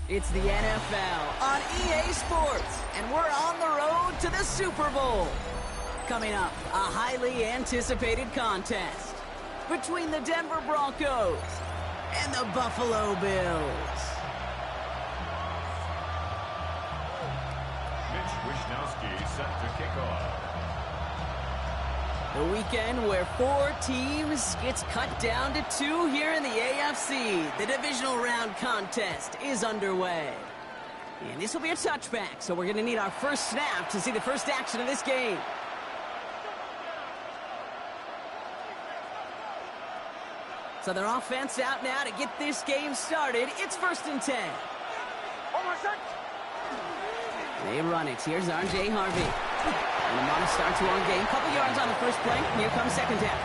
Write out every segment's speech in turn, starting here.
It's the NFL on EA Sports, and we're on the road to the Super Bowl. Coming up, a highly anticipated contest between the Denver Broncos and the Buffalo Bills. Mitch Wishnowsky set to kick off. The weekend where 4 teams gets cut down to 2 here in the AFC. The divisional round contest is underway. And this will be a touchback, so we're going to need our first snap to see the first action of this game. So their offense out now to get this game started. It's 1st and 10. They run it. Here's R.J. Harvey. And the Lamar starts one game. Couple yards on the first play. Here comes second down.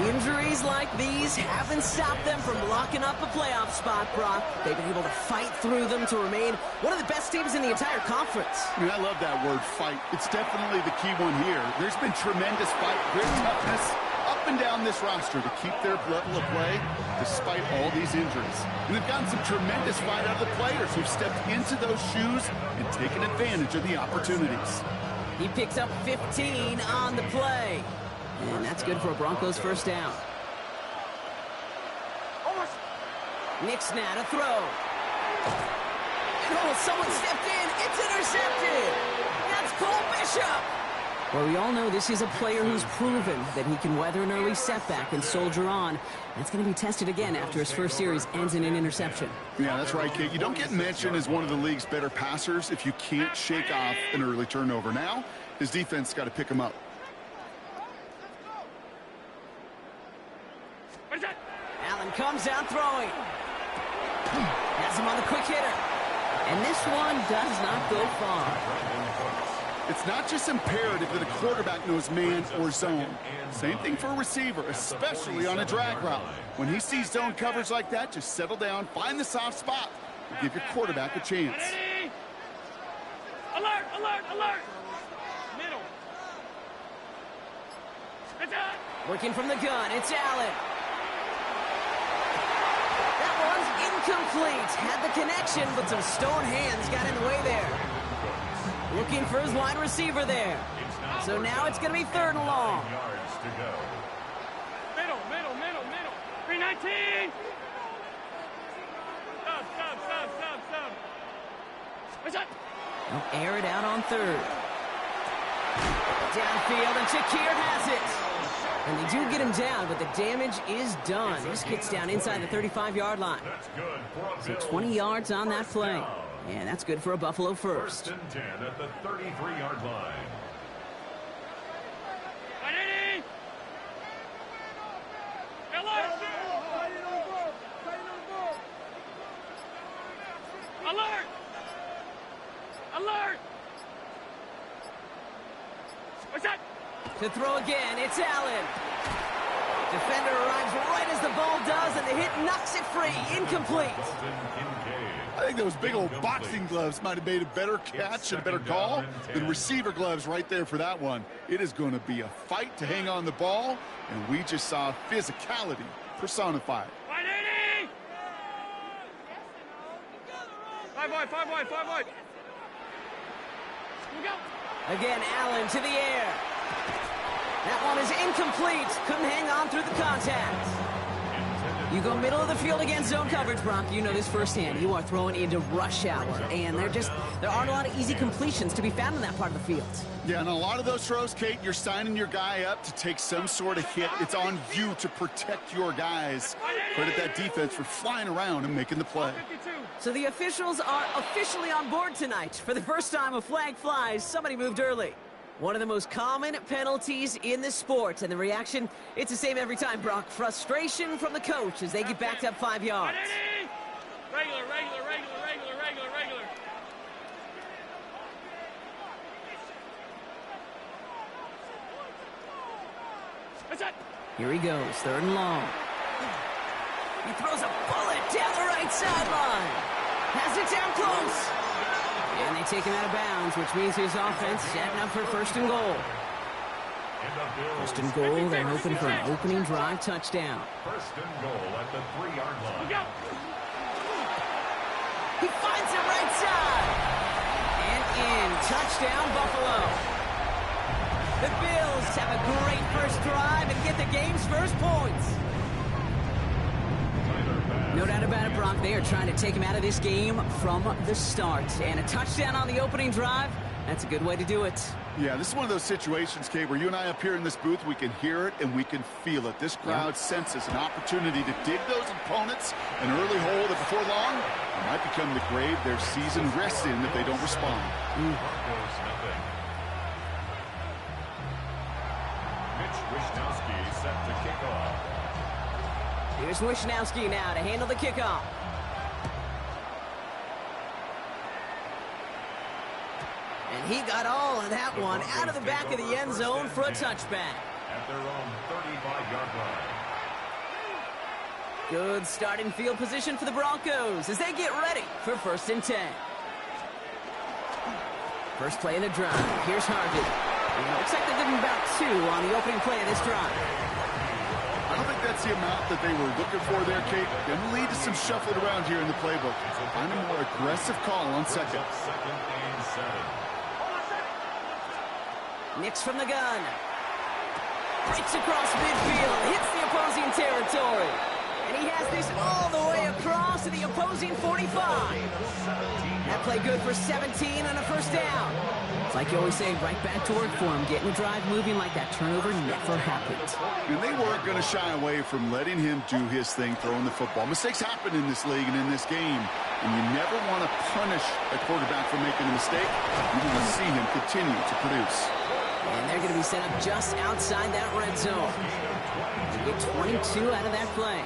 Injuries like these haven't stopped them from locking up a playoff spot, Brock. They've been able to fight through them to remain one of the best teams in the entire conference. I love that word, fight. It's definitely the key one here. There's been tremendous fight, great toughness up and down this roster to keep their level of play despite all these injuries. And they've gotten some tremendous fight out of the players who've stepped into those shoes and taken advantage of the opportunities. He picks up 15 on the play. And that's good for a Broncos first down. Nick Snad, a throw. And someone stepped in. It's intercepted. That's Cole Bishop. Well, we all know this is a player who's proven that he can weather an early setback and soldier on. That's going to be tested again after his first series ends in an interception. Yeah, that's right, Kate. You don't get mentioned as one of the league's better passers if you can't shake off an early turnover. Now, his defense got to pick him up. Allen comes out throwing. Has him on the quick hitter. And this one does not go far. It's not just imperative that a quarterback knows man or zone. Same thing for a receiver, especially on a drag route. When he sees zone coverage like that, just settle down, find the soft spot, and give your quarterback a chance. Ready? Alert, alert, alert! Middle. It's out. Working from the gun, it's Allen. That one's incomplete. Had the connection, but some stone hands got in the way there. Looking for his wide receiver there. So now it's going to be 3rd and long. Middle, middle, middle, middle. 319. Stop, stop, stop, stop, stop. What's up? They'll air it out on 3rd. Downfield, and Shakir has it. And they do get him down, but the damage is done. This gets down inside the 35-yard line. So 20 yards on that play. And that's good for a Buffalo first. 1st and 10 at the 33-yard line. Ready? Alert! Alert! Alert! What's that? To throw again, it's Allen. Defender arrives right as the ball does, and the hit knocks it free. Incomplete. I think those big old boxing gloves might have made a better catch and a better call than receiver gloves right there for that one. It is going to be a fight to hang on the ball, and we just saw physicality personified. 180! 5 wide, 5 wide, 5 wide. Here we go. Again, Allen to the air. That one is incomplete. Couldn't hang on through the contact. You go middle of the field against zone coverage, Brock. You know this firsthand. You are throwing into rush hour, and there aren't a lot of easy completions to be found in that part of the field. Yeah, and a lot of those throws, Kate, you're signing your guy up to take some sort of hit. It's on you to protect your guys. Credit that defense for flying around and making the play. So the officials are officially on board tonight. For the first time, a flag flies. Somebody moved early. One of the most common penalties in the sport, and the reaction, it's the same every time, Brock. Frustration from the coach as they get backed up 5 yards. Regular, regular, regular, regular, regular, regular. What's that? Here he goes, 3rd and long. He throws a bullet down the right sideline. Has it down close. And they take him out of bounds, which means his offense setting up for 1st and goal. First and goal, they're hoping for an opening drive touchdown. First and goal at the 3-yard line. He finds it right side. And in. Touchdown, Buffalo. The Bills have a great first drive and get the game's first points. No doubt about it, Brock. They are trying to take him out of this game from the start. And a touchdown on the opening drive, that's a good way to do it. Yeah, this is one of those situations, Kate, where you and I up here in this booth, we can hear it and we can feel it. This crowd senses an opportunity to dig those opponents an early hole that before long might become the grave their season rests in if they don't respond. Broncos nothing. Mitch Wishnowsky set to kick off. Here's Wishnowsky now to handle the kickoff. And he got all of that one out of the back of the end zone for a touchback. At their own 35-yard line. Good starting field position for the Broncos as they get ready for 1st and 10. First play of the drive. Here's Harvey. Looks like they're giving about 2 on the opening play of this drive. I don't think that's the amount that they were looking for there, Kate. Going to lead to some shuffling around here in the playbook. Find a more aggressive call on second. Second and 7. Nix from the gun. Breaks across midfield. Hits the opposing territory. And he has this all the way across to the opposing 45. That play good for 17 and a first down. It's like you always say, right back to work for him. Getting the drive moving like that turnover never happened. And they weren't going to shy away from letting him do his thing, throwing the football. Mistakes happen in this league and in this game. And you never want to punish a quarterback for making a mistake. You want to see him continue to produce. And they're going to be set up just outside that red zone. They get 22 out of that play.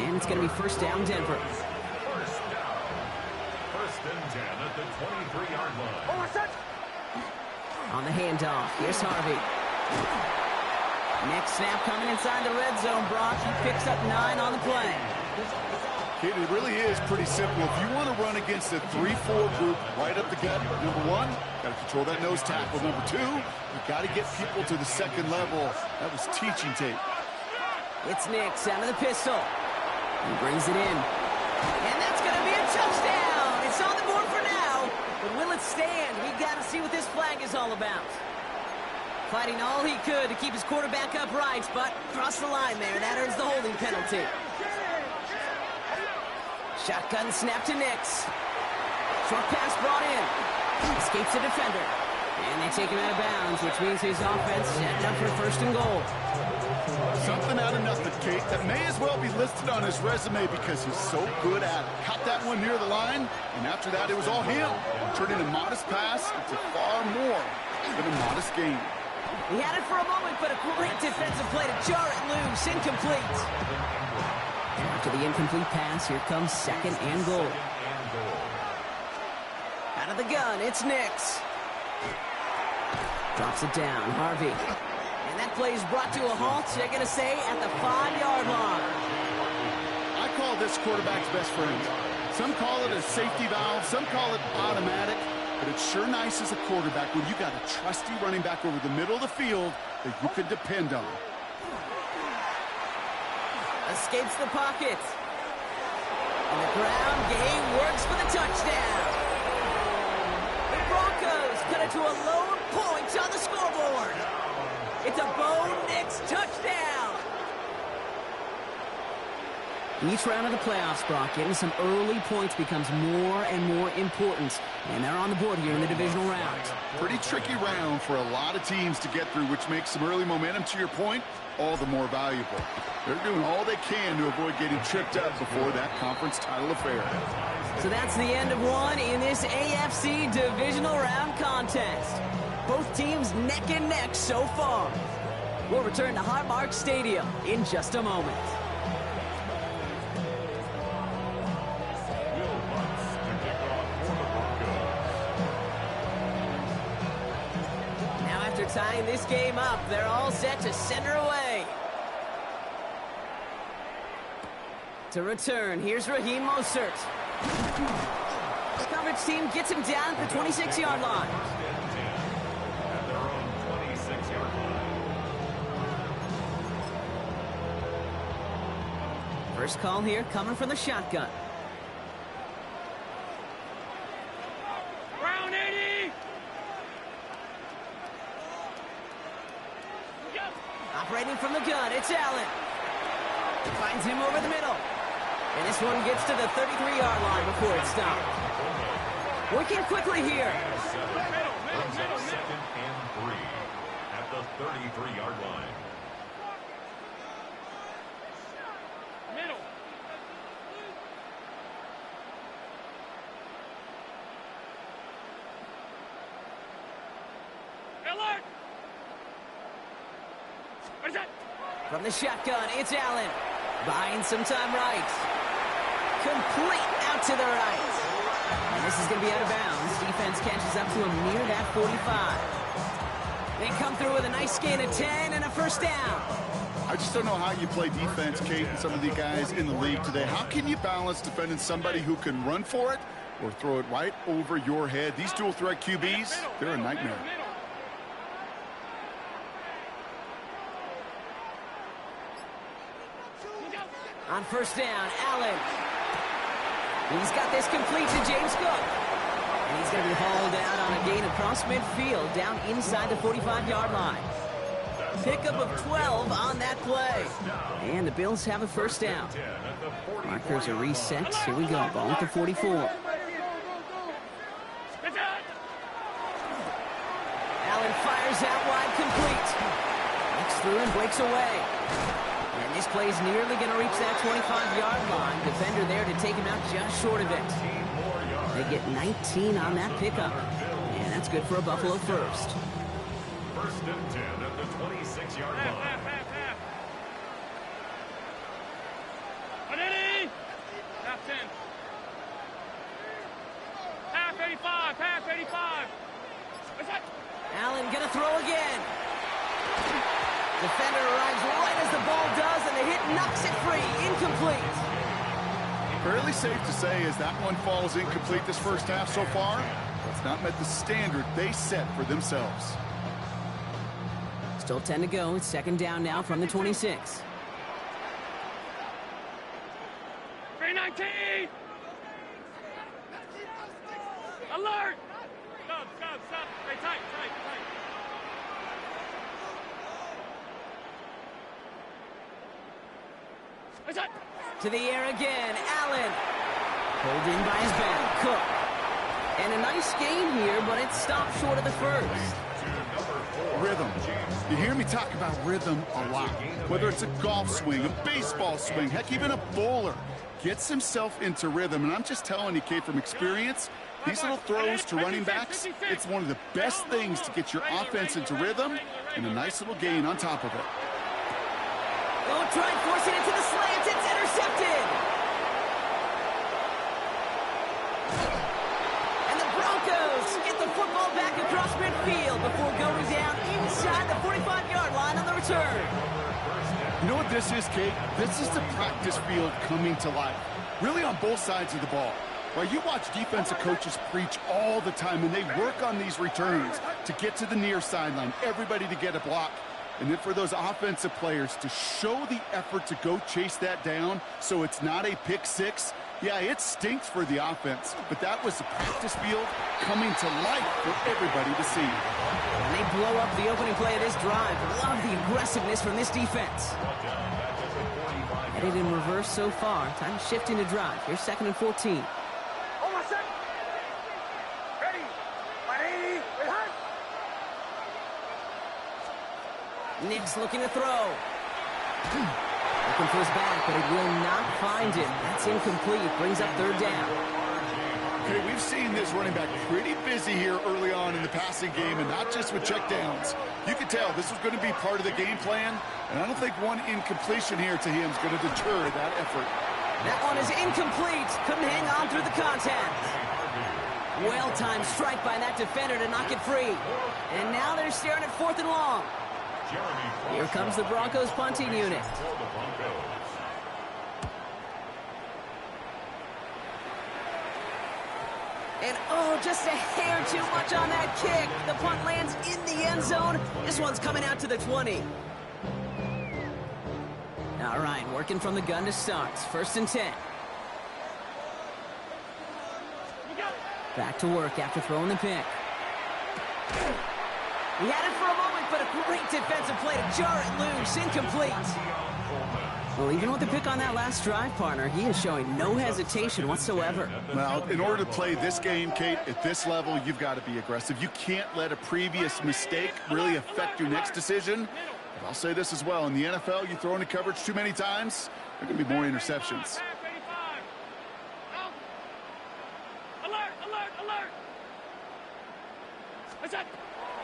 And it's going to be first down, Denver. First down. First and 10 at the 23-yard line. On the handoff, here's Harvey. Next snap coming inside the red zone, Brock. He picks up 9 on the play. Kid, it really is pretty simple. If you want to run against a 3-4 group right up the gut, number 1, got to control that nose tackle. Number 2, you got to get people to the second level. That was teaching tape. It's Nix out of the pistol. He brings it in. And that's going to be a touchdown. It's on the board for now. But will it stand? We got to see what this flag is all about. Fighting all he could to keep his quarterback upright, but crossed the line there. That earns the holding penalty. Shotgun snap to Nix. Short pass brought in. Escapes the defender. And they take him out of bounds, which means his offense set up for first and goal. Something out of nothing, Kate. That may as well be listed on his resume because he's so good at it. Caught that one near the line, and after that, it was all him. Turning a modest pass into far more than a modest game. He had it for a moment, but a great defensive play to jar it loose. Incomplete. After the incomplete pass, here comes second and goal. Out of the gun, it's Nix. Drops it down, Harvey. And that play is brought to a halt, they're going to say, at the 5-yard line. I call this quarterback's best friend. Some call it a safety valve, some call it automatic, but it's sure nice as a quarterback when you got a trusty running back over the middle of the field that you can depend on. Escapes the pocket. And the ground game works for the touchdown. The Broncos cut it to a lone point on the scoreboard. It's a Bo Nix touchdown. Each round of the playoffs, Brock, getting some early points becomes more and more important. And they're on the board here in the divisional round. Pretty tricky round for a lot of teams to get through, which makes some early momentum, to your point, all the more valuable. They're doing all they can to avoid getting tripped up before that conference title affair. So that's the end of one in this AFC divisional round contest. Both teams neck and neck so far. We'll return to Highmark Stadium in just a moment. Now after tying this game up, they're all set to center away. To return, here's Raheem Mostert. The coverage team gets him down at the 26-yard line. First call here coming from the shotgun. Round 80. Operating from the gun, it's Allen. Finds him over the middle. And this one gets to the 33-yard line before it stopped. Working quickly here. Second and 3 at the 33-yard line. Middle. Alert. What is that? From the shotgun, it's Allen. Buying some time right. Complete out to the right. And this is going to be out of bounds. Defense catches up to him near that 45. They come through with a nice gain of 10 and a first down. I just don't know how you play defense, Kate, and some of the guys in the league today. How can you balance defending somebody who can run for it or throw it right over your head? These dual threat QBs, they're a nightmare. On first down, Allen. He's got this complete to James Cook. And he's going to be hauled out on a gain across midfield down inside the 45-yard line. Pickup of 12 on that play. And the Bills have a first down. Markers are reset. Here we go. Ball at the 44. Allen fires out wide, complete. Looks through and breaks away. And this play's nearly going to reach that 25-yard line. Defender there to take him out just short of it. They get 19 on that pickup. And that's good for a Buffalo first. First and 10 at the 26-yard line. Half. 10. Half 85. What's that? Allen going to throw again. Defender arrives right as the ball does, and the hit knocks it free. Incomplete. Fairly safe to say as that one falls incomplete this first half so far, it's not met the standard they set for themselves. Still 10 to go. It's second down now from the 26. 319. Alert. Stop. Hey, tight. What's that? To the air again, Allen. Pulled in by his back, Cook. And a nice gain here, but it stopped short of the first. Rhythm. You hear me talk about rhythm a lot. Whether it's a golf swing, a baseball swing, heck, even a bowler gets himself into rhythm. And I'm just telling you, Kate, from experience, these little throws to running backs, it's one of the best things to get your offense into rhythm and a nice little gain on top of it. Oh, try forcing it to the slant. It's intercepted. And the Broncos get the football back across midfield before going down inside the 45-yard line on the return. You know what this is, Kate? This is the practice field coming to life. Really on both sides of the ball. Right, you watch defensive coaches preach all the time, and they work on these returns to get to the near sideline, everybody to get a block. And then for those offensive players to show the effort to go chase that down so it's not a pick six, yeah, it stinks for the offense. But that was the practice field coming to life for everybody to see. And they blow up the opening play of this drive. Love the aggressiveness from this defense. Headed in reverse so far. Time to shift into drive. Here's second and 14. Nick's looking to throw. Looking for his back, but it will not find him. That's incomplete. Brings up third down. Okay, we've seen this running back pretty busy here early on in the passing game, and not just with checkdowns. You can tell this was going to be part of the game plan, and I don't think one incompletion here to him is going to deter that effort. That one is incomplete. Couldn't hang on through the contact. Well-timed strike by that defender to knock it free. And now they're staring at fourth and long. Here comes the Broncos punting unit. And oh, just a hair too much on that kick. The punt lands in the end zone. This one's coming out to the 20. All right, working from the gun to start. First and 10. Back to work after throwing the pick. He had it for a moment, but a great defensive play to jar it loose. Incomplete. Well, even with the pick on that last drive, partner, he is showing no hesitation whatsoever. Well, in order to play this game, Kate, at this level, you've got to be aggressive. You can't let a previous mistake really affect your next decision. But I'll say this as well. In the NFL, you throw into coverage too many times, there are going to be more interceptions.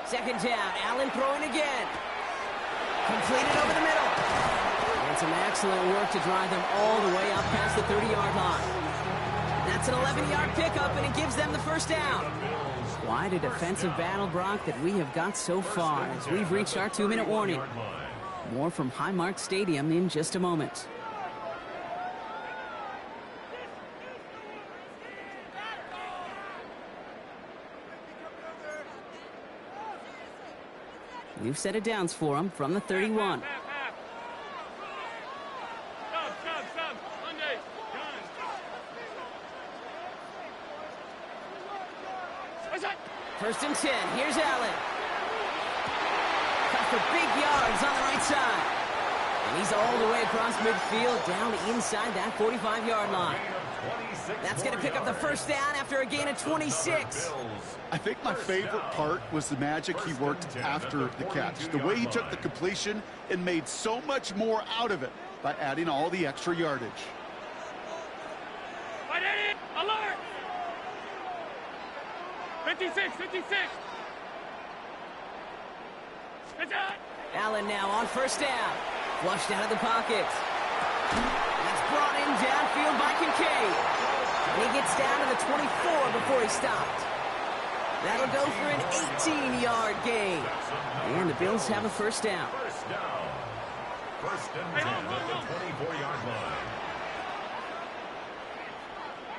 Second down, Allen throwing again. Completed over the middle. And some excellent work to drive them all the way up past the 30-yard line. That's an 11-yard pickup, and it gives them the first down. Quite a defensive battle, Brock, that we have got so far as we've reached our 2-minute warning. More from Highmark Stadium in just a moment. We've set it downs for him from the 31. First and 10. Here's Allen. Cut for big yards on the right side. And he's all the way across midfield down inside that 45-yard line. That's going to pick up the first down after a gain of 26. I think my favorite part was the magic he worked after the catch. The way he took the completion and made so much more out of it by adding all the extra yardage. Alert! 56, 56. Allen now on first down. Flushed out of the pocket. That's brought in downfield by Kincaid. And he gets down to the 24 before he stopped. That'll go for an 18-yard gain. And the Bills have a first down. First down. First and 10 at the 24-yard line.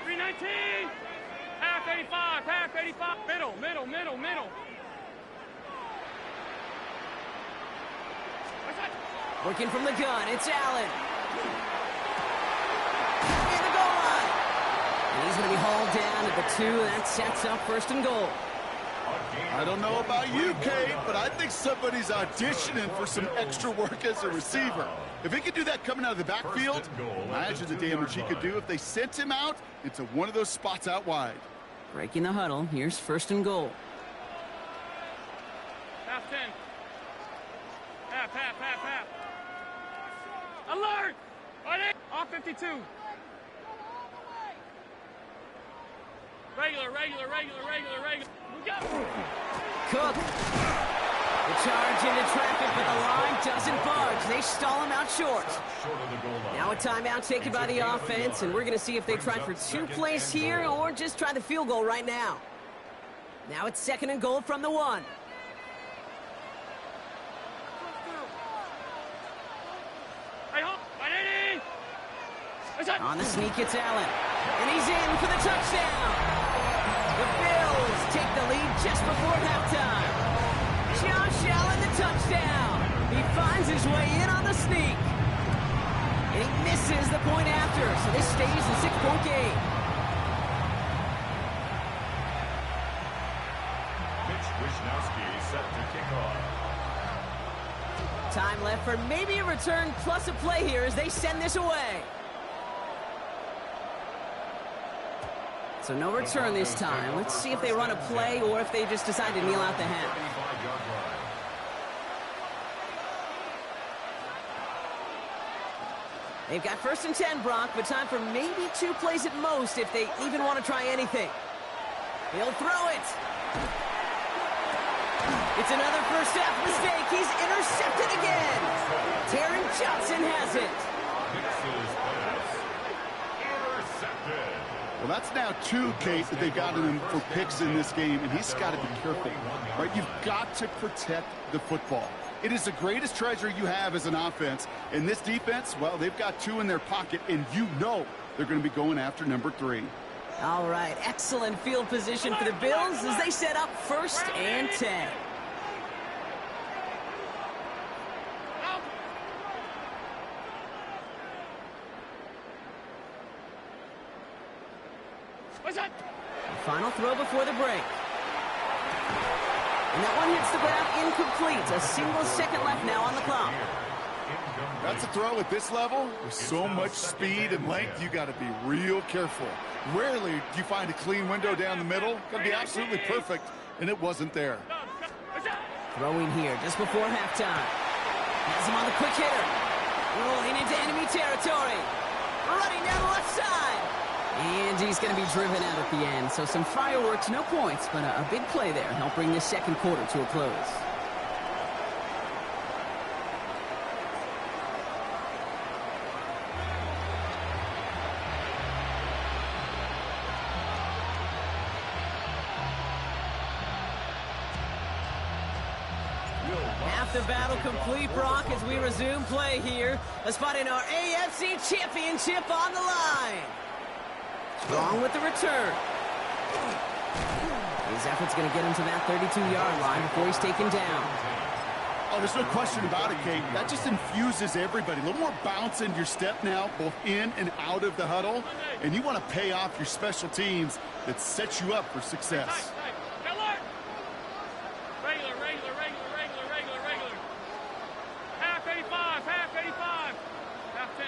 319. Half 85, half 85. Middle. Working from the gun, it's Allen. And the goal line. And he's going to be hauled down at the 2. That sets up first and goal. I don't know about you, Kate, but I think somebody's auditioning for some extra work as a receiver. If he could do that coming out of the backfield, imagine the damage he could do if they sent him out into one of those spots out wide. Breaking the huddle, here's first and goal. Half 10. Half. Alert! Off 52. Regular. We go! Cook. The charge into traffic, but the line doesn't budge. They stall him out short. Now a timeout taken by the offense, and we're going to see if they try for 2 plays here or just try the field goal right now. Now it's second and goal from the 1. On the sneak, it's Allen. And he's in for the touchdown. The Bills take the lead just before halftime. Josh Allen, the touchdown. He finds his way in on the sneak. And he misses the point after, so this stays a 6-point game. Mitch Wishnowsky set to kick off. Time left for maybe a return plus a play here as they send this away. So no return this time. Let's see if they run a play or if they just decide to kneel out the half. They've got first and 10, Brock, but time for maybe 2 plays at most if they even want to try anything. He'll throw it. It's another first half mistake. He's intercepted again. Taron Johnson has it. Well, that's now 2, Kate, that they've gotten him for picks in this game, and he's got to be careful, right? You've got to protect the football. It is the greatest treasure you have as an offense. And this defense, well, they've got 2 in their pocket, and you know they're going to be going after number 3. All right, excellent field position for the Bills as they set up first and 10. Final throw before the break. And that one hits the ground incomplete. A single second left now on the clock. That's a throw at this level. With so much speed and length, you got to be real careful. Rarely do you find a clean window down the middle. Got to be absolutely perfect, and it wasn't there. Throwing here just before halftime. Has him on the quick hitter. Rolling into enemy territory. Running down the left side. And he's going to be driven out at the end. So some fireworks, no points, but a big play there. Help bring this second quarter to a close. Half the battle complete, Brock, as we resume play here. Let's find in our AFC Championship on the line. Strong with the return. His effort's going to get him to that 32-yard line before he's taken down. Oh, there's no question about it, Kate. That just infuses everybody. A little more bounce in your step now, both in and out of the huddle. And you want to pay off your special teams that set you up for success. Regular. Half 85, half 85. Half 10.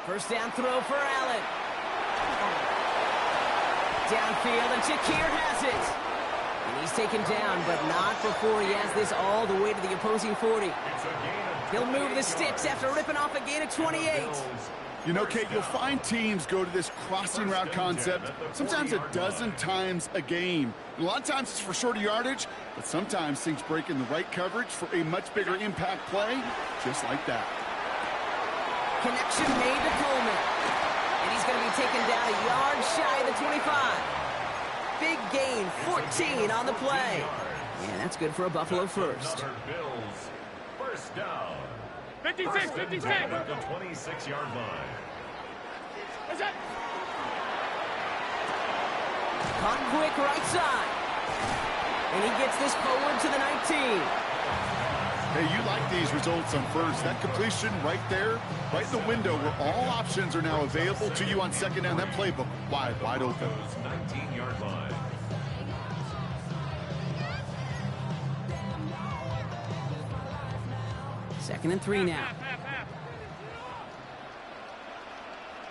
First down throw for Allen. Downfield, and Shakir has it. And he's taken down, but not before he has this all the way to the opposing 40. He'll move the sticks after ripping off a gain of 28. You know, Kate, you'll find teams go to this crossing route concept sometimes a dozen times a game. And a lot of times it's for shorter yardage, but sometimes things break in the right coverage for a much bigger impact play, just like that. Connection made to Coleman. And he's going to be taken down a yard shy of the 25. Big gain, 14 on the play. Yeah, that's good for a Buffalo first. First down. 56. At the 26-yard line. Caught quick right side. And he gets this forward to the 19. Hey, you like these results on first. That completion right there, right in the window where all options are now available to you on second down. That playbook wide open. 19-yard line. Second and 3 now. Half.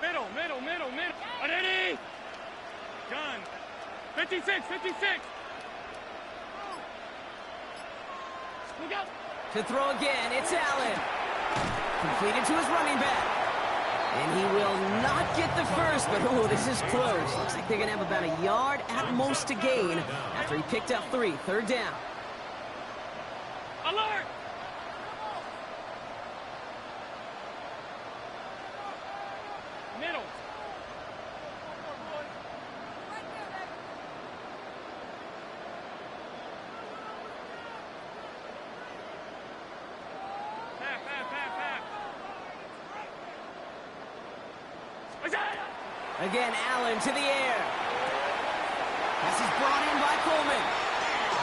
Middle. Ready? Gun. 56. Look out. To throw again, it's Allen. Completed to his running back. And he will not get the first, but oh, this is close. Looks like they're going to have about a yard at most to gain after he picked up 3. Third down. Alert! Middle. Half. Again, Allen to the air. Pass is brought in by Coleman.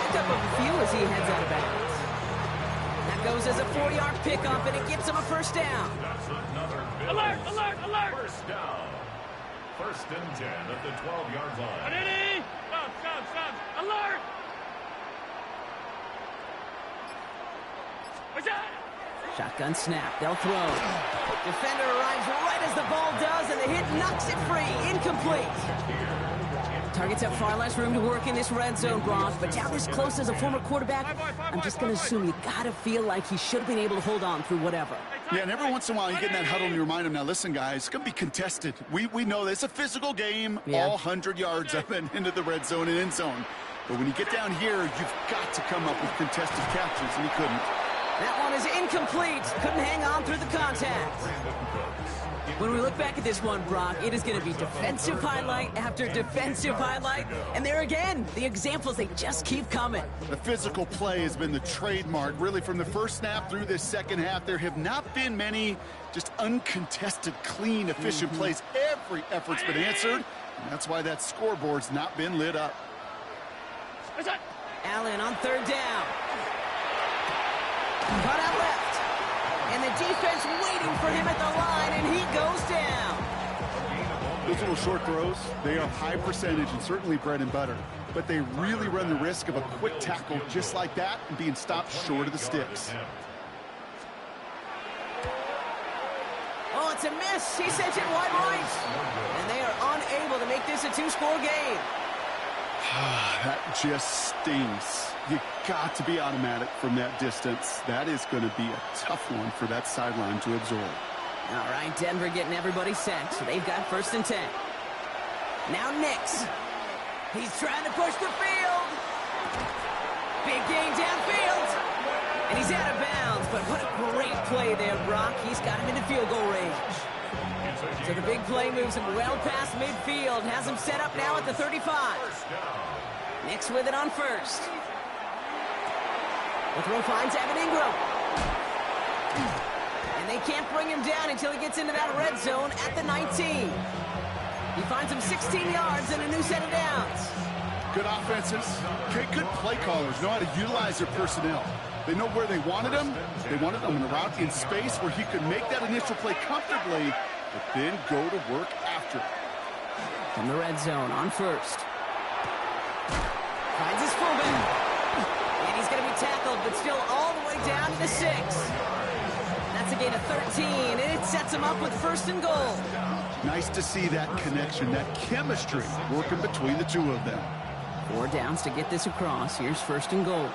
Picked up a few as he heads out of bounds. That goes as a 4-yard pickup, and it gets him a first down. That's another Alert! First down. First and 10 at the 12-yard line. Ready? Stop. Alert! Shotgun snap. They'll throw. Defender arrives right as the ball does, and the hit knocks it free. Incomplete. Targets have far less room to work in this red zone, Brock, but down this close as a former quarterback, I'm just going to assume you got to feel like he should have been able to hold on through whatever. Yeah, and every once in a while you get in that huddle and you remind him, now listen, guys, it's going to be contested. We know this. It's a physical game, all 100 yards up and into the red zone and end zone. But when you get down here, you've got to come up with contested catches, and he couldn't. That one is incomplete. Couldn't hang on through the contact. When we look back at this one, Brock, it is going to be defensive highlight after defensive highlight. And there again, the examples, they just keep coming. The physical play has been the trademark, really, from the first snap through this second half. There have not been many just uncontested, clean, efficient plays. Every effort's been answered, and that's why that scoreboard's not been lit up. Allen on third down. Cut out left. And the defense waiting for him at the line, and he goes down. Those little short throws, they are high percentage and certainly bread and butter. But they really run the risk of a quick tackle just like that and being stopped short of the sticks. Oh, it's a miss. He sent it wide right. And they are unable to make this a two-score game. That just stings. You got to be automatic from that distance. That is going to be a tough one for that sideline to absorb. All right, Denver getting everybody set. So they've got 1st and 10. Now Nix. He's trying to push the field. Big gain downfield. And he's out of bounds. But what a great play there, Brock. He's got him into field goal range. So the big play moves him well past midfield. Has him set up now at the 35. Nix with it on 1st. The throw finds Evan Ingram. And they can't bring him down until he gets into that red zone at the 19. He finds him 16 yards and a new set of downs. Good offenses. Okay, good play callers know how to utilize their personnel. They know where they wanted him. They wanted him in a route in space where he could make that initial play comfortably, but then go to work after it. From the red zone on 1st. Finds his fullback. And he's going to be tackled, but still all the way down to the 6. That's a gain of 13, and it sets him up with 1st and goal. Nice to see that connection, that chemistry working between the two of them. 4 downs to get this across. Here's 1st and goal.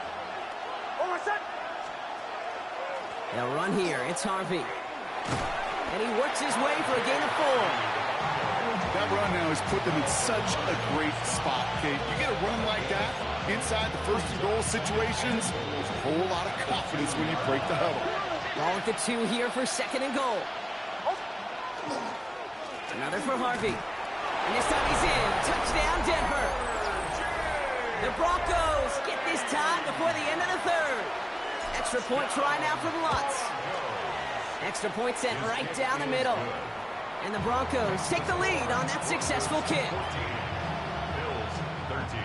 They'll run here. It's Harvey. And he works his way for a gain of 4. That run now has put them in such a great spot, Kate. You get a run like that inside the 1st and goal situations, there's a whole lot of confidence when you break the huddle. Ball at the 2 here for 2nd and goal. Another for Harvey. And this time he's in. Touchdown, Denver. The Broncos get this time before the end of the 3rd. Extra point try now from Lutz. Extra point sent right down the middle. And the Broncos take the lead on that successful kick. Bills 13.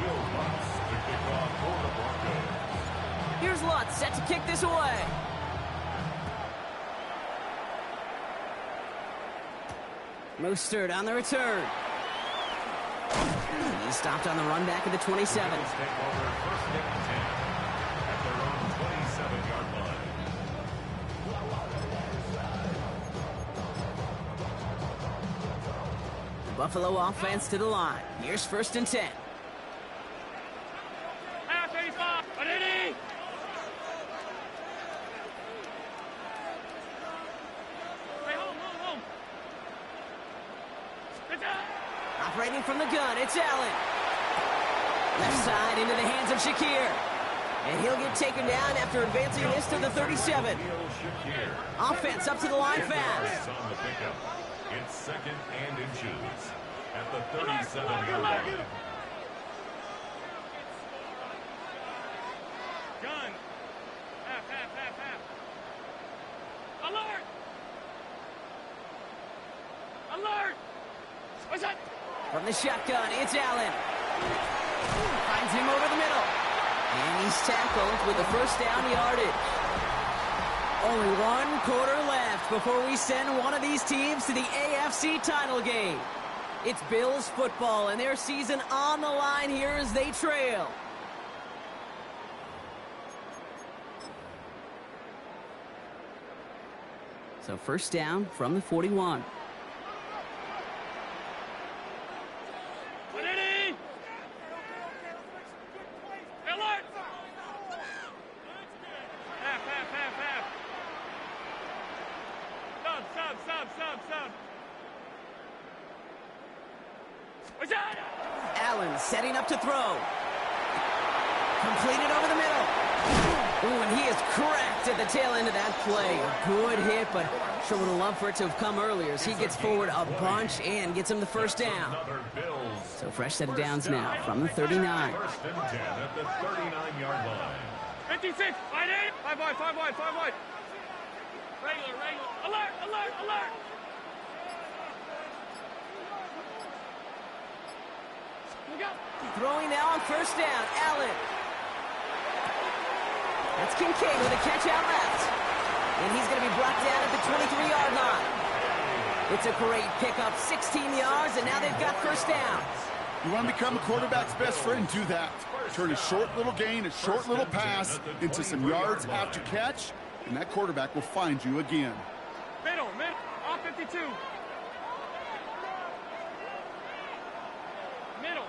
Will Lutz to kick off for the Broncos. Here's Lutz set to kick this away. Mostert on the return. He's stopped on the run back at the 27. Take over 1st and 10 at their own 27-yard line. The Buffalo offense to the line. Here's 1st and 10. Half 85. Ready? Hey, home. It's out. Operating from the gun, it's Allen. Left side into the hands of Shakir. And he'll get taken down after advancing this to the 37. Offense up to the line fast. On the pickup. It's 2nd and inches at the 37-yard line. Gun. Half. Alert! Alert! What's that? From the shotgun, it's Allen. Finds him over the middle. And he's tackled with the 1st down yardage. Only 1 quarter left before we send one of these teams to the AFC title game. It's Bills football and their season on the line here as they trail. So 1st down from the 41. Ready? Alert! Half. Sub. What's that? Allen setting up to throw. Completed over the middle. Ooh, and he is cracked at the tail end of that play. A good hit, but sure would have loved for it to have come earlier as he gets forward a bunch and gets him the 1st down. So fresh set of downs now from the 39. 1st and 10 at the 39-yard line. 56. Right in. 5 wide. Regular. Alert. Look out. Throwing now on 1st down. Allen. That's Kincaid with a catch out left. And he's going to be brought down at the 23-yard line. It's a great pickup, 16 yards, and now they've got first down. You want to become a quarterback's best friend, do that. Turn a short little gain, a short little pass into some yards after catch, and that quarterback will find you again. Middle, off 52. Middle.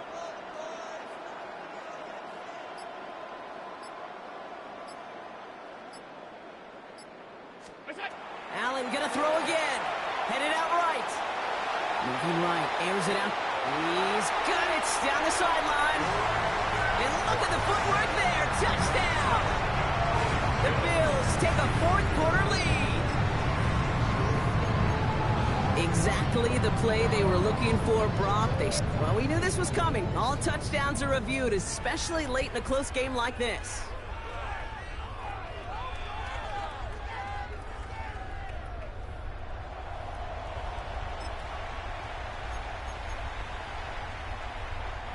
Allen gonna throw again. Headed out right. Moving right, airs it out. He's got it down the sideline. And look at the footwork there. Touchdown. The Bills take a fourth-quarter lead. Exactly the play they were looking for, Brock. Well, we knew this was coming. All touchdowns are reviewed, especially late in a close game like this.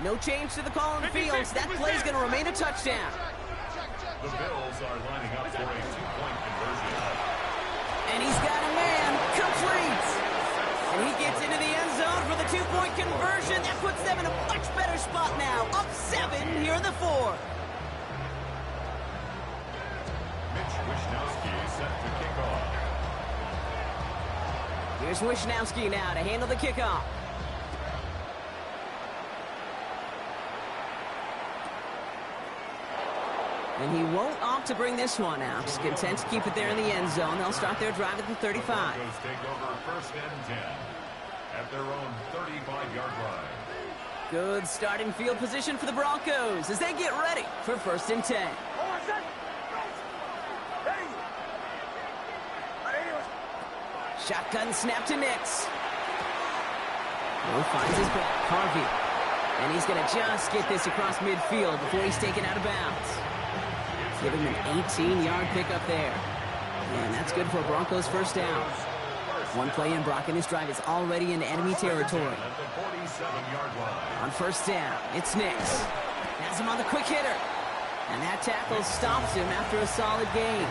No change to the call on the field. That play's going to remain a touchdown. The Bills are lining up for a two-point conversion. And he's got a man. Complete. And he gets into the end zone for the two-point conversion. That puts them in a much better spot now. Up 7 here in the fourth. Mitch Wishnowsky set to kick off. Here's Wishnowsky now to handle the kickoff. And he won't opt to bring this one out. Just content to keep it there in the end zone. They'll start their drive at the 35. Broncos take over first and 10 at their own 35-yard line. Good starting field position for the Broncos as they get ready for first and 10. Shotgun snap to Nix. Will finds his back. Harvey. And he's going to just get this across midfield before he's taken out of bounds. Give him an 18-yard pickup there. And that's good for a Broncos first down. One play in, Brock, and this drive is already in enemy territory. On first down, it's Nix. Has him on the quick hitter. And that tackle stops him after a solid gain.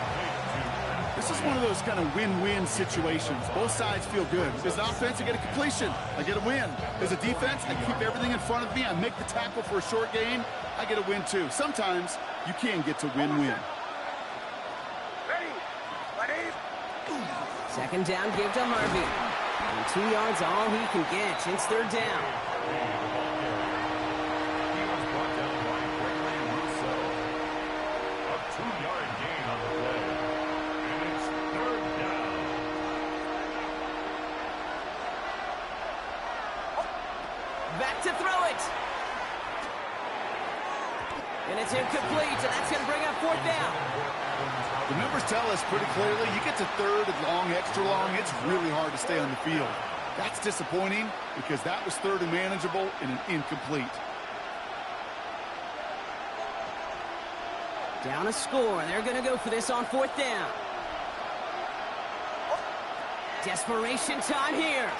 This is one of those kind of win-win situations. Both sides feel good. As an offense, I get a completion. I get a win. As a defense, I keep everything in front of me. I make the tackle for a short gain. I get a win, too. Sometimes you can get to win-win. Second down, give to Harvey. And 2 yards, all he can get. It's third down. He was brought down by Gregory Rousseau. A 2-yard gain on the play. And it's third down. Back to throw it. And it's incomplete, and that's going to bring up fourth down. The numbers tell us pretty clearly, you get to third and long, extra long, it's really hard to stay on the field. That's disappointing because that was third and manageable and an incomplete. Down a score, and they're going to go for this on fourth down. Desperation time here.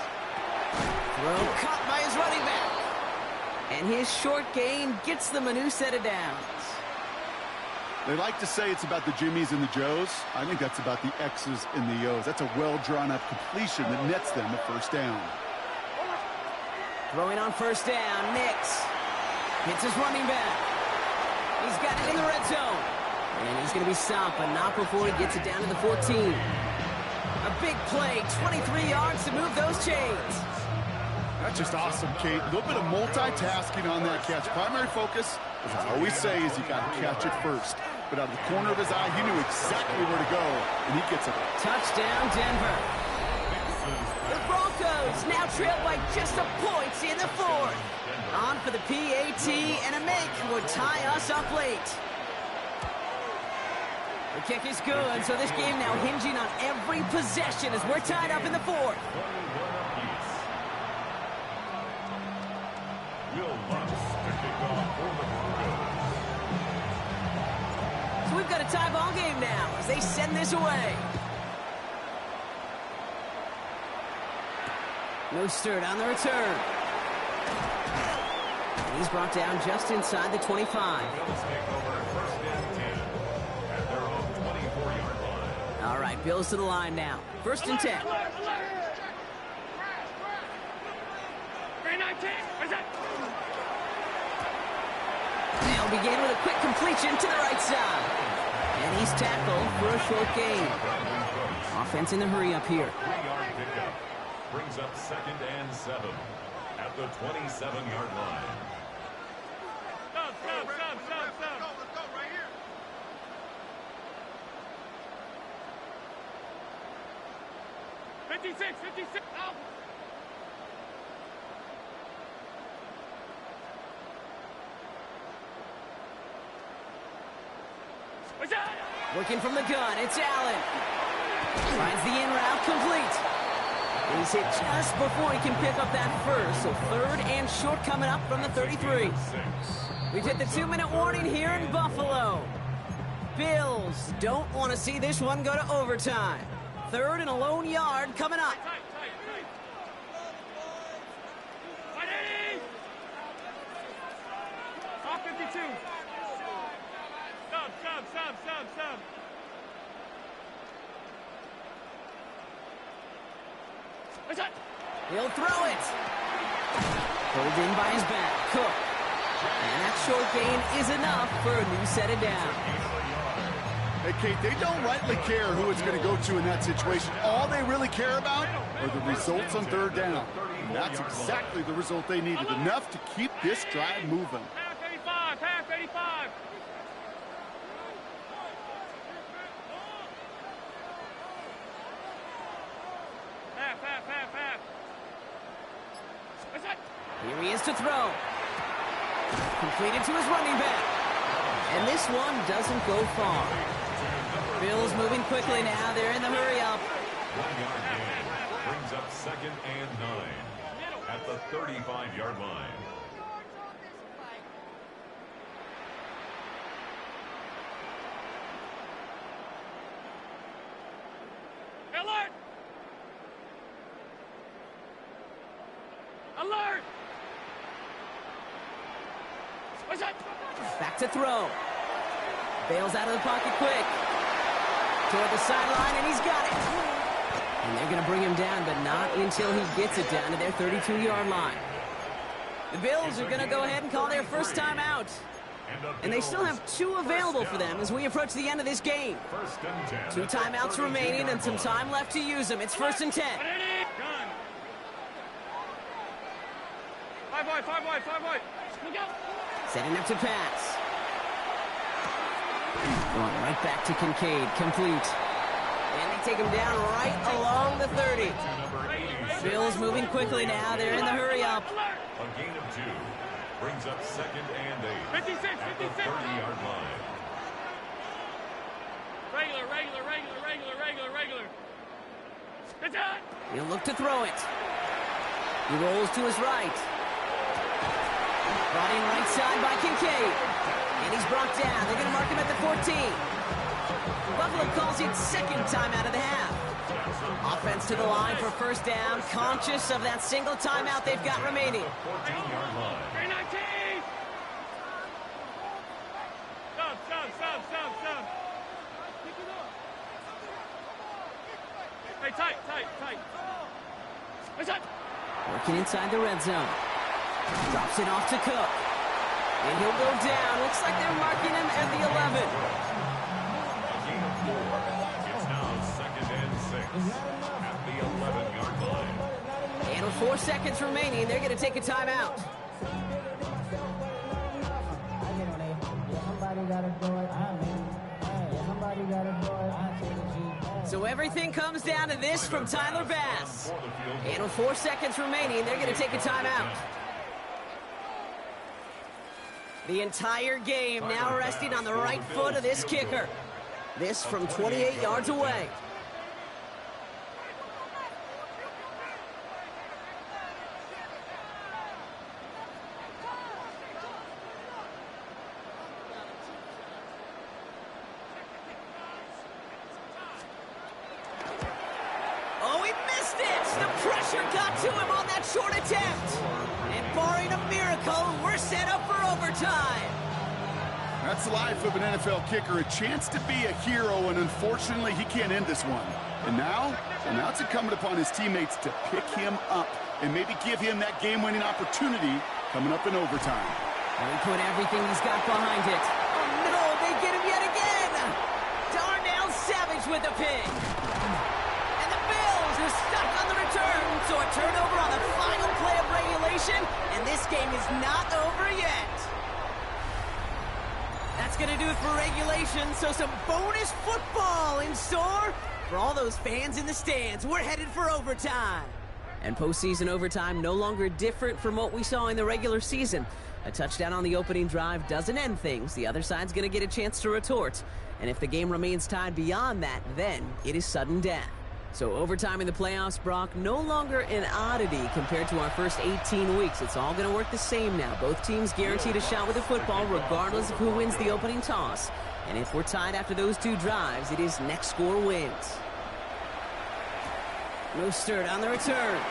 Throw caught by his running back. And his short gain gets them a new set of downs. They like to say it's about the Jimmies and the Joes. I think that's about the X's and the O's. That's a well-drawn-up completion that nets them a first down. Throwing on first down, Nix. Hits his running back. He's got it in the red zone. And he's going to be stopped, but not before he gets it down to the 14. A big play, 23 yards to move those chains. That's just awesome, Kate. A little bit of multitasking on that catch. Primary focus, as I always say, is you got to catch it first. But out of the corner of his eye, he knew exactly where to go, and he gets it. Touchdown, Denver. The Broncos now trail by just a point in the fourth. On for the PAT, and a make would tie us up late. The kick is good, so this game now hinging on every possession as we're tied up in the fourth. So we've got a tie ball game now as they send this away. Mostert on the return. And he's brought down just inside the 25. All right, Bills to the line now. First and 10. They'll begin with a quick completion to the right side. And he's tackled for a short gain. Offense in the hurry up here. 3-yard pickup. Brings up 2nd and 7 at the 27-yard line. Stop. Let's go right here. 56. Out. Working from the gun, it's Allen. Finds the in route complete. He's hit just before he can pick up that first, so 3rd and short coming up from the 33. We've hit the 2-minute warning here in Buffalo. Bills don't want to see this one go to overtime. 3rd and a lone yard coming up. Tight. Off 52. Sub. He'll throw it. Pulled in by his back, Cook. And that short gain is enough for a new set of downs. Hey, Kate, they don't rightly care who it's going to go to in that situation. All they really care about are the results on 3rd down. And that's exactly the result they needed, enough to keep this drive moving. Half 85. Half. Here he is to throw. Completed to his running back. And this one doesn't go far. Bills moving quickly now. They're in the hurry up. 1-yard gain. Brings up 2nd and 9 at the 35-yard line. Alert! Back to throw. Bails out of the pocket quick. Toward the sideline, and he's got it. And they're going to bring him down, but not until he gets it down to their 32-yard line. The Bills are going to go ahead and call their first time out. And they still have 2 available for them as we approach the end of this game. 2 timeouts remaining and some time left to use them. It's 1st and 10. Gun. 5 wide. Look out. Setting up to pass. Going right back to Kincaid. Complete. And they take him down right along the 30. Bills moving quickly now. They're in the hurry up. A gain of 2 brings up 2nd and 8 56. at the 30-yard line. Regular. It's out. He'll look to throw it. He rolls to his right. Brought in right side by Kincaid. And he's brought down. They're going to mark him at the 14. Buffalo calls it 2nd time out of the half. Offense to the line for 1st down. Conscious of that single timeout they've got remaining. 14-yard line. 319. Sub. Hey, tight. It's out. Working inside the red zone. Drops it off to Cook. And he'll go down. Looks like they're marking him at the 11. A gain of 4. It's now 2nd and 6 at the 11-yard line. And with 4 seconds remaining, they're going to take a timeout. So everything comes down to this from Tyler Bass. And with 4 seconds remaining, they're going to take a timeout. The entire game now resting on the right foot of this kicker. This from 28 yards away. Oh, he missed it! The pressure got to him on that short attempt. And barring a miracle, we're set up for overtime. That's the life of an NFL kicker, a chance to be a hero, and unfortunately, he can't end this one. And now it's incumbent upon his teammates to pick him up. and maybe give him that game-winning opportunity coming up in overtime. And he put everything he's got behind it. Oh, no, they get him yet again. Darnell Savage with the pick. And the Bills are stuck on the return. So a turnover on the final play of regulation, and this game is not over yet. That's going to do it for regulation, so some bonus football in store for all those fans in the stands. We're headed for overtime. And postseason overtime no longer different from what we saw in the regular season. A touchdown on the opening drive doesn't end things. The other side's going to get a chance to retort. And if the game remains tied beyond that, then it is sudden death. So overtime in the playoffs, Brock, no longer an oddity compared to our first 18 weeks. It's all going to work the same now. Both teams guaranteed a shot with the football regardless of who wins the opening toss. And if we're tied after those two drives, it is next score wins. Mostert on the return.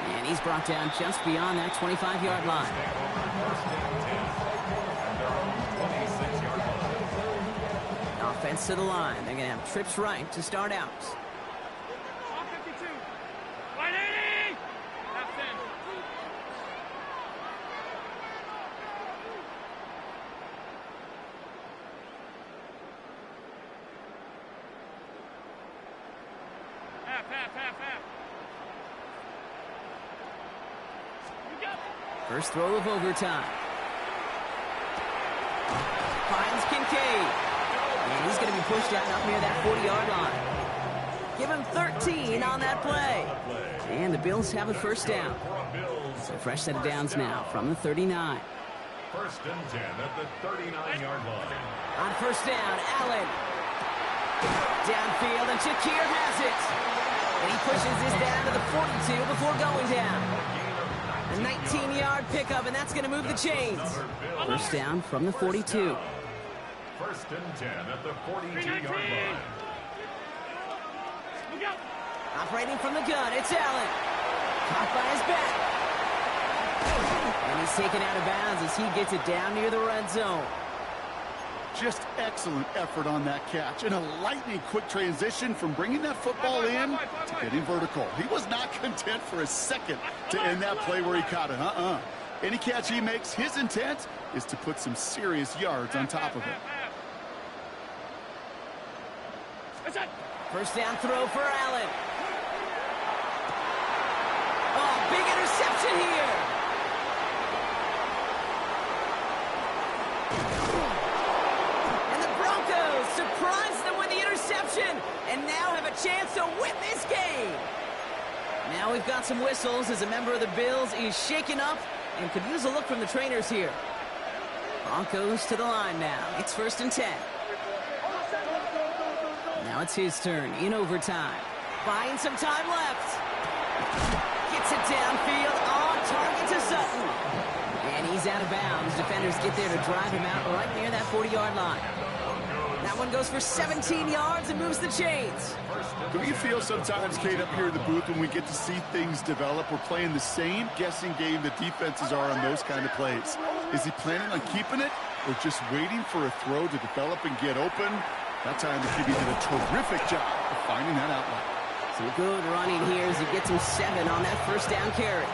And he's brought down just beyond that 25-yard line. Offense to the line. They're going to have trips right to start out. 52. 180. That's in. Half. You got it. First throw of overtime. Finds Kincaid. And he's going to be pushed out up near that 40-yard line. Give him 13 on that play. And the Bills have a first down. So fresh set of downs now from the 39. First and 10 at the 39-yard line. On first down, Allen. Downfield, and Shakir has it. And he pushes this down to the 42 before going down. A 19-yard pickup, and that's going to move the chains. First down from the 42. First and 10 at the 42-yard line. Operating from the gun, it's Allen. Caught by his back. And he's taken out of bounds as he gets it down near the red zone. Just excellent effort on that catch. And a lightning quick transition from bringing that football in to getting vertical. He was not content for a second to end that play where he caught it. Any catch he makes, his intent is to put some serious yards on top of it. First down throw for Allen. Oh, big interception here. And the Broncos surprise them with the interception and now have a chance to win this game. Now we've got some whistles as a member of the Bills is shaken up and could use a look from the trainers here. Broncos to the line now. It's first and 10. Now it's his turn in overtime. Buying some time left. Gets it downfield on target to Sutton. And he's out of bounds. Defenders get there to drive him out right near that 40-yard line. That one goes for 17 yards and moves the chains. Do you feel sometimes, Kate, up here in the booth when we get to see things develop? We're playing the same guessing game the defenses are on those kind of plays. Is he planning on keeping it or just waiting for a throw to develop and get open? That time the QB did a terrific job of finding that outlet. Some good running here as he gets him 7 on that first down carry.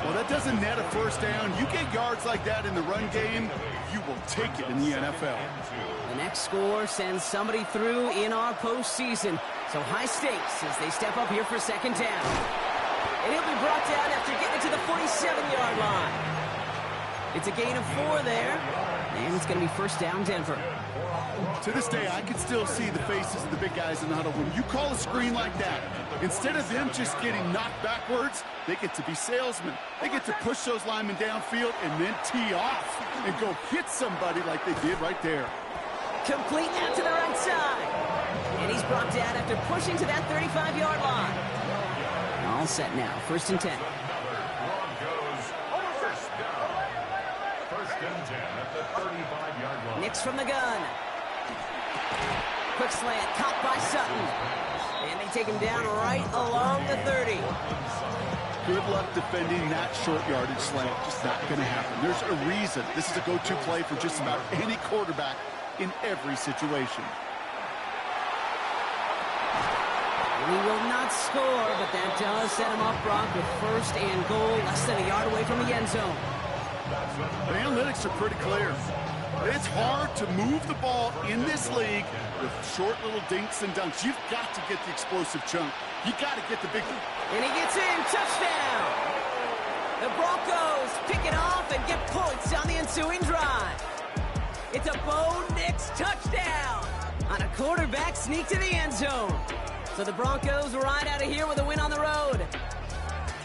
Well, that doesn't net a first down. You get yards like that in the run game, you will take it in the NFL. The next score sends somebody through in our postseason. So high stakes as they step up here for second down. And he'll be brought down after getting it to the 47-yard line. It's a gain of 4 there. And it's going to be first down Denver. To this day, I can still see the faces of the big guys in the huddle. When you call a screen like that, instead of them just getting knocked backwards, they get to be salesmen. They get to push those linemen downfield and then tee off and go hit somebody like they did right there. Complete out to the right side. And he's brought down after pushing to that 35-yard line. All set now. First and 10. First and 10 at the 35-yard line. Nix from the gun. Quick slant, caught by Sutton. And they take him down right along the 30. Good luck defending that short yardage slant. Just not going to happen. There's a reason. This is a go-to play for just about any quarterback in every situation. He will not score, but that does set him up, Brock, with first and goal, less than a yard away from the end zone. The analytics are pretty clear. It's hard to move the ball in this league with short little dinks and dunks. You've got to get the explosive chunk. You got to get the big one. And he gets in, touchdown! The Broncos pick it off and get points on the ensuing drive. It's a Bo Nix touchdown on a quarterback sneak to the end zone. So the Broncos ride out of here with a win on the road.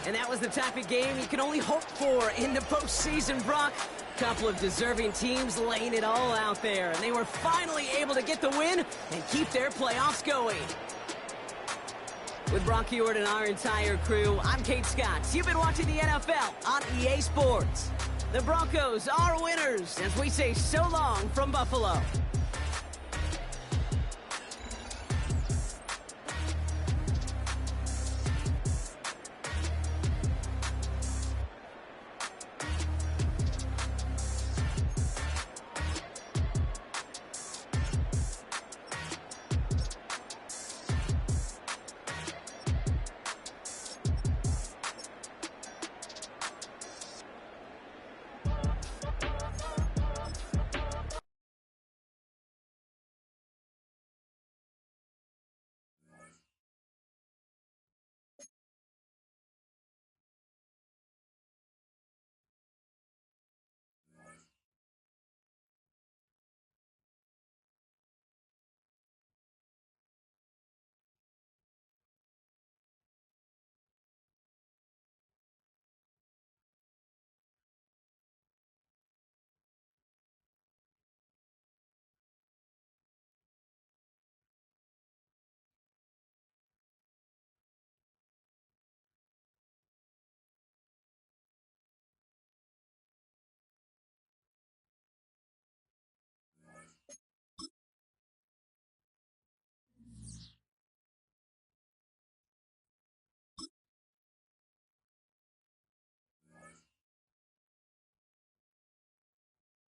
And that was the type of game you can only hope for in the postseason, Brock. Couple of deserving teams laying it all out there, and they were finally able to get the win and keep their playoffs going. With Brock Heward and our entire crew, I'm Kate Scott. You've been watching the NFL on EA Sports. The Broncos are winners as we say so long from Buffalo.